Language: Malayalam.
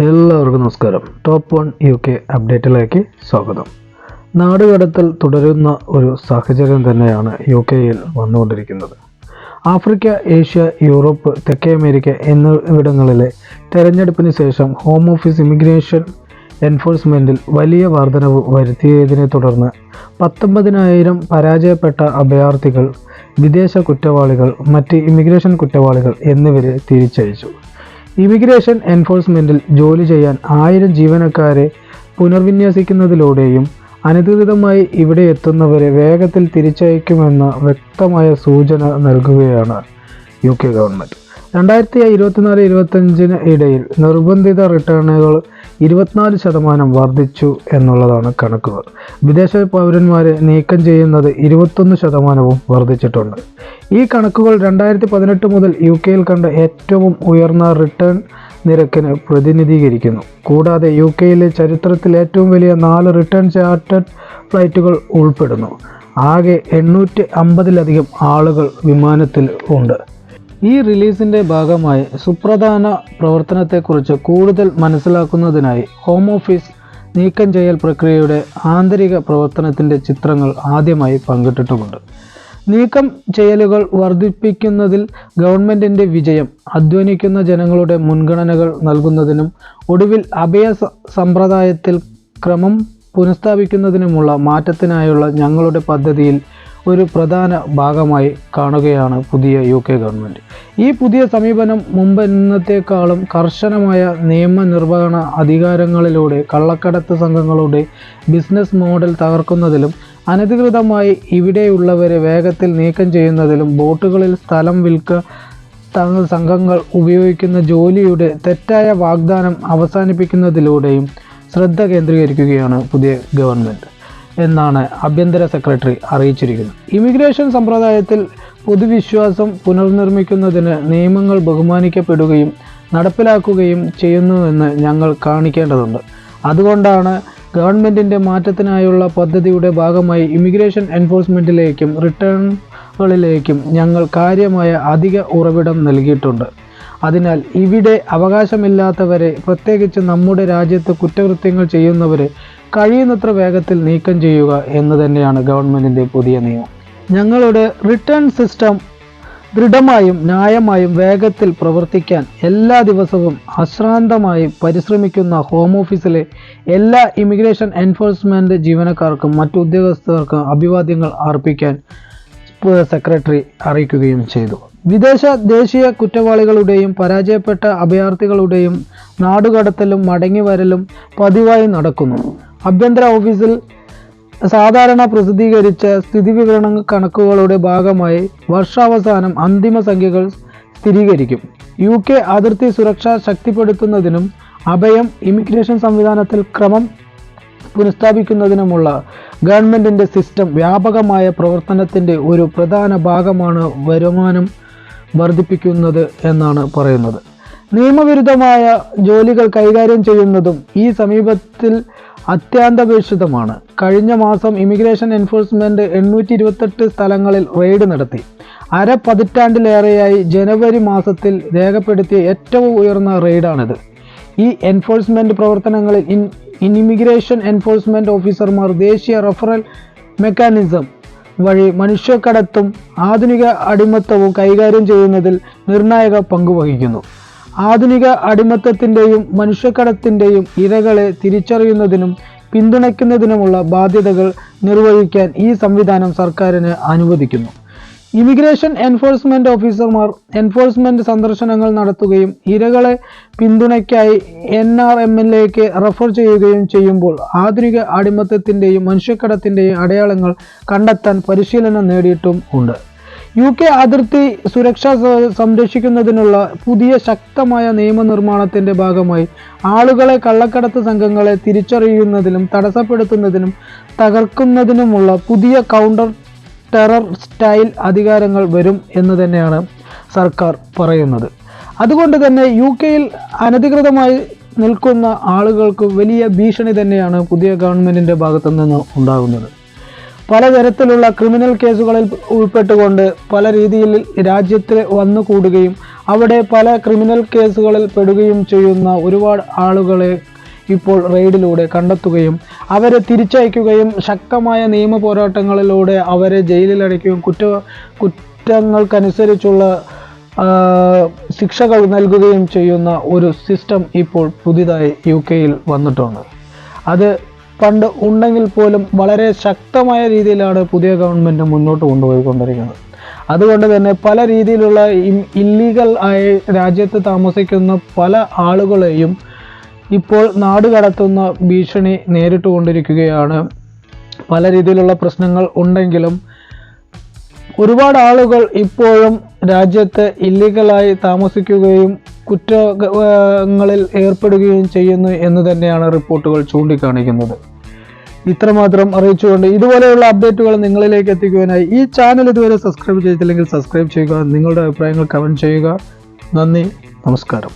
എല്ലാവർക്കും നമസ്കാരം. ടോപ്പ് 1 UK അപ്ഡേറ്റിലേക്ക് സ്വാഗതം. നാടുകടത്തൽ തുടരുന്ന ഒരു സാഹചര്യം തന്നെയാണ് UK-യിൽ വന്നുകൊണ്ടിരിക്കുന്നത്. ആഫ്രിക്ക, ഏഷ്യ, യൂറോപ്പ്, തെക്കേ അമേരിക്ക എന്നിവിടങ്ങളിലെ തെരഞ്ഞെടുപ്പിന് ശേഷം ഹോം ഓഫീസ് ഇമിഗ്രേഷൻ എൻഫോഴ്സ്മെൻറ്റിൽ വലിയ വർധനവ് വരുത്തിയതിനെ തുടർന്ന് 19,000 പരാജയപ്പെട്ട അഭയാർത്ഥികൾ, വിദേശ കുറ്റവാളികൾ, മറ്റ് ഇമിഗ്രേഷൻ കുറ്റവാളികൾ എന്നിവരെ തിരിച്ചയച്ചു. ഇമിഗ്രേഷൻ എൻഫോഴ്സ്മെൻറ്റിൽ ജോലി ചെയ്യാൻ 1000 ജീവനക്കാരെ പുനർവിന്യസിക്കുന്നതിലൂടെയും അനധികൃതമായി ഇവിടെ എത്തുന്നവരെ വേഗത്തിൽ തിരിച്ചയക്കുമെന്ന വ്യക്തമായ സൂചന നൽകുകയാണ് UK ഗവൺമെൻറ്. 2024-25 ഇടയിൽ നിർബന്ധിത റിട്ടേണുകൾ 24% വർദ്ധിച്ചു എന്നുള്ളതാണ് കണക്കുകൾ. വിദേശ പൗരന്മാരെ നീക്കം ചെയ്യുന്നത് 21% വർദ്ധിച്ചിട്ടുണ്ട്. ഈ കണക്കുകൾ 2018 മുതൽ UK-യിൽ കണ്ട ഏറ്റവും ഉയർന്ന റിട്ടേൺ നിരക്കിന് പ്രതിനിധീകരിക്കുന്നു. കൂടാതെ UK-യിലെ ചരിത്രത്തിൽ ഏറ്റവും വലിയ 4 റിട്ടേൺ ചാർട്ടേഡ് ഫ്ലൈറ്റുകൾ ഉൾപ്പെടുന്നു. ആകെ 850-ലധികം ആളുകൾ വിമാനത്തിൽ ഉണ്ട്. ഈ റിലീസിൻ്റെ ഭാഗമായി സുപ്രധാന പ്രവർത്തനത്തെക്കുറിച്ച് കൂടുതൽ മനസ്സിലാക്കുന്നതിനായി ഹോം ഓഫീസ് നീക്കം ചെയ്യൽ പ്രക്രിയയുടെ ആന്തരിക പ്രവർത്തനത്തിൻ്റെ ചിത്രങ്ങൾ ആദ്യമായി പങ്കിട്ടിട്ടുമുണ്ട്. നീക്കം ചെയ്യലുകൾ വർദ്ധിപ്പിക്കുന്നതിൽ ഗവൺമെൻറ്റിൻ്റെ വിജയം, അധ്വാനിക്കുന്ന ജനങ്ങളുടെ മുൻഗണനകൾ നൽകുന്നതിനും ഒടുവിൽ അഭയ സമ്പ്രദായത്തിൽ ക്രമം പുനഃസ്ഥാപിക്കുന്നതിനുമുള്ള മാറ്റത്തിനായുള്ള ഞങ്ങളുടെ പദ്ധതിയിൽ ഒരു പ്രധാന ഭാഗമായി കാണുകയാണ് പുതിയ UK ഗവൺമെൻറ്. ഈ പുതിയ സമീപനം മുമ്പെന്നത്തേക്കാളും കർശനമായ നിയമനിർവഹണ അധികാരങ്ങളിലൂടെ കള്ളക്കടത്ത് സംഘങ്ങളുടെ ബിസിനസ് മോഡൽ തകർക്കുന്നതിലും അനധികൃതമായി ഇവിടെയുള്ളവരെ വേഗത്തിൽ നീക്കം ചെയ്യുന്നതിലും ബോട്ടുകളിൽ സ്ഥലം സംഘങ്ങൾ ഉപയോഗിക്കുന്ന ജോലിയുടെ തെറ്റായ വാഗ്ദാനം അവസാനിപ്പിക്കുന്നതിലൂടെയും ശ്രദ്ധ കേന്ദ്രീകരിക്കുകയാണ് പുതിയ ഗവൺമെൻറ് എന്നാണ് ആഭ്യന്തര സെക്രട്ടറി അറിയിച്ചിരിക്കുന്നത്. ഇമിഗ്രേഷൻ സമ്പ്രദായത്തിൽ പൊതുവിശ്വാസം പുനർനിർമ്മിക്കുന്നതിന് നിയമങ്ങൾ ബഹുമാനിക്കപ്പെടുകയും നടപ്പിലാക്കുകയും ചെയ്യുന്നുവെന്ന് ഞങ്ങൾ കാണിക്കേണ്ടതുണ്ട്. അതുകൊണ്ടാണ് ഗവൺമെൻറ്റിൻ്റെ മാറ്റത്തിനായുള്ള പദ്ധതിയുടെ ഭാഗമായി ഇമിഗ്രേഷൻ എൻഫോഴ്സ്മെൻറ്റിലേക്കും റിട്ടേണുകളിലേക്കും ഞങ്ങൾ കാര്യമായ അധിക ഉറവിടം നൽകിയിട്ടുണ്ട്. അതിനാൽ ഇവിടെ അവകാശമില്ലാത്തവരെ, പ്രത്യേകിച്ച് നമ്മുടെ രാജ്യത്ത് കുറ്റകൃത്യങ്ങൾ ചെയ്യുന്നവരെ കഴിയുന്നത്ര വേഗത്തിൽ നീക്കം ചെയ്യുക എന്ന് തന്നെയാണ് ഗവൺമെൻറ്റിൻ്റെ പുതിയ നിയമം. ഞങ്ങളുടെ റിട്ടേൺ സിസ്റ്റം ദൃഢമായും ന്യായമായും വേഗത്തിൽ പ്രവർത്തിക്കാൻ എല്ലാ ദിവസവും അശ്രാന്തമായി പരിശ്രമിക്കുന്ന ഹോം ഓഫീസിലെ എല്ലാ ഇമിഗ്രേഷൻ എൻഫോഴ്സ്മെൻറ്റ് ജീവനക്കാർക്കും മറ്റു ഉദ്യോഗസ്ഥർക്കും അഭിവാദ്യങ്ങൾ അർപ്പിക്കാൻ സെക്രട്ടറി അറിയിക്കുകയും ചെയ്തു. ദേശീയ കുറ്റവാളികളുടെയും പരാജയപ്പെട്ട അഭയാർത്ഥികളുടെയും നാടുകടത്തലും മടങ്ങിവരലും പതിവായി നടക്കുന്നു. ആഭ്യന്തര ഓഫീസിൽ സാധാരണ പ്രസിദ്ധീകരിച്ച സ്ഥിതിവിവരണ കണക്കുകളുടെ ഭാഗമായി വർഷാവസാനം അന്തിമ സംഖ്യകൾ സ്ഥിരീകരിക്കും. UK അതിർത്തി സുരക്ഷ ശക്തിപ്പെടുത്തുന്നതിനും ഇമിഗ്രേഷൻ സംവിധാനത്തിൽ ക്രമം പുനഃസ്ഥാപിക്കുന്നതിനുമുള്ള ഗവൺമെൻറ്റിൻ്റെ സിസ്റ്റം വ്യാപകമായ പ്രവർത്തനത്തിൻ്റെ ഒരു പ്രധാന ഭാഗമാണ് വരുമാനം വർദ്ധിപ്പിക്കുന്നത് എന്നാണ് പറയുന്നത്. നിയമവിരുദ്ധമായ ജോലികൾ കൈകാര്യം ചെയ്യുന്നതും ഈ സമീപത്തിൽ അത്യന്താപേക്ഷിതമാണ്. കഴിഞ്ഞ മാസം ഇമിഗ്രേഷൻ എൻഫോഴ്സ്മെൻറ്റ് 828 സ്ഥലങ്ങളിൽ റെയ്ഡ് നടത്തി. പതിറ്റാണ്ടിലേറെയായി ജനുവരി മാസത്തിൽ രേഖപ്പെടുത്തിയ ഏറ്റവും ഉയർന്ന റെയ്ഡാണിത്. ഈ എൻഫോഴ്സ്മെൻറ്റ് പ്രവർത്തനങ്ങളിൽ ഇമിഗ്രേഷൻ എൻഫോഴ്സ്മെൻറ്റ് ഓഫീസർമാർ ദേശീയ റഫറൽ മെക്കാനിസം വഴി മനുഷ്യക്കടത്തും ആധുനിക അടിമത്തവും കൈകാര്യം ചെയ്യുന്നതിൽ നിർണായക പങ്കുവഹിക്കുന്നു. ആധുനിക അടിമത്തത്തിൻ്റെയും മനുഷ്യക്കടത്തിൻ്റെയും ഇരകളെ തിരിച്ചറിയുന്നതിനും പിന്തുണയ്ക്കുന്നതിനുമുള്ള ബാധ്യതകൾ നിർവഹിക്കാൻ ഈ സംവിധാനം സർക്കാരിന് അനുവദിക്കുന്നു. ഇമിഗ്രേഷൻ എൻഫോഴ്സ്മെൻറ്റ് ഓഫീസർമാർ എൻഫോഴ്സ്മെൻറ്റ് സന്ദർശനങ്ങൾ നടത്തുകയും ഇരകളെ പിന്തുണയ്ക്കായി NRMലേക്ക് റഫർ ചെയ്യുകയും ചെയ്യുമ്പോൾ ആധുനിക അടിമത്തത്തിൻ്റെയും മനുഷ്യക്കടത്തിൻ്റെയും അടയാളങ്ങൾ കണ്ടെത്താൻ പരിശീലനം നേടിയിട്ടും ഉണ്ട്. UK അതിർത്തി സുരക്ഷ സംരക്ഷിക്കുന്നതിനുള്ള പുതിയ ശക്തമായ നിയമനിർമ്മാണത്തിൻ്റെ ഭാഗമായി ആളുകളെ കള്ളക്കടത്ത് സംഘങ്ങളെ തിരിച്ചറിയുന്നതിനും തടസ്സപ്പെടുത്തുന്നതിനും തകർക്കുന്നതിനുമുള്ള പുതിയ കൗണ്ടർ ടെറർ സ്റ്റൈൽ അധികാരങ്ങൾ വരും എന്ന് തന്നെയാണ് സർക്കാർ പറയുന്നത്. അതുകൊണ്ട് തന്നെ UK-യിൽ അനധികൃതമായി നിൽക്കുന്ന ആളുകൾക്ക് വലിയ ഭീഷണി തന്നെയാണ് പുതിയ ഗവൺമെൻറ്റിൻ്റെ ഭാഗത്തു നിന്ന് ഉണ്ടാകുന്നത്. പലതരത്തിലുള്ള ക്രിമിനൽ കേസുകളിൽ ഉൾപ്പെട്ടുകൊണ്ട് പല രീതിയിൽ രാജ്യത്ത് വന്നുകൂടുകയും അവിടെ പല ക്രിമിനൽ കേസുകളിൽ പെടുകയും ചെയ്യുന്ന ഒരുപാട് ആളുകളെ ഇപ്പോൾ റെയ്ഡിലൂടെ കണ്ടെത്തുകയും അവരെ തിരിച്ചയക്കുകയും ശക്തമായ നിയമ പോരാട്ടങ്ങളിലൂടെ അവരെ ജയിലിലടയ്ക്കുകയും കുറ്റങ്ങൾക്കനുസരിച്ചുള്ള ശിക്ഷകൾ നൽകുകയും ചെയ്യുന്ന ഒരു സിസ്റ്റം ഇപ്പോൾ പുതിയതായി UK-യിൽ വന്നിട്ടുണ്ട്. അത് പണ്ട് ഉണ്ടെങ്കിൽ പോലും വളരെ ശക്തമായ രീതിയിലാണ് പുതിയ ഗവൺമെൻറ് മുന്നോട്ട് കൊണ്ടുപോയിക്കൊണ്ടിരിക്കുന്നത്. അതുകൊണ്ട് തന്നെ പല രീതിയിലുള്ള ഇല്ലീഗൽ ആയി രാജ്യത്ത് താമസിക്കുന്ന പല ആളുകളെയും ഇപ്പോൾ നാട് കടത്തുന്ന ഭീഷണി നേരിട്ട് കൊണ്ടിരിക്കുകയാണ്. പല രീതിയിലുള്ള പ്രശ്നങ്ങൾ ഉണ്ടെങ്കിലും ഒരുപാട് ആളുകൾ ഇപ്പോഴും രാജ്യത്ത് ഇല്ലീഗലായി താമസിക്കുകയും കുറ്റങ്ങളിൽ ഏർപ്പെടുകയും ചെയ്യുന്നു എന്ന് തന്നെയാണ് റിപ്പോർട്ടുകൾ ചൂണ്ടിക്കാണിക്കുന്നത്. ഇത്രമാത്രം അറിയിച്ചുകൊണ്ട് ഇതുപോലെയുള്ള അപ്ഡേറ്റുകൾ നിങ്ങളിലേക്ക് എത്തിക്കുവാനായി ഈ ചാനൽ ഇതുവരെ സബ്സ്ക്രൈബ് ചെയ്തില്ലെങ്കിൽ സബ്സ്ക്രൈബ് ചെയ്യുക. നിങ്ങളുടെ അഭിപ്രായങ്ങൾ കമൻറ്റ് ചെയ്യുക. നന്ദി, നമസ്കാരം.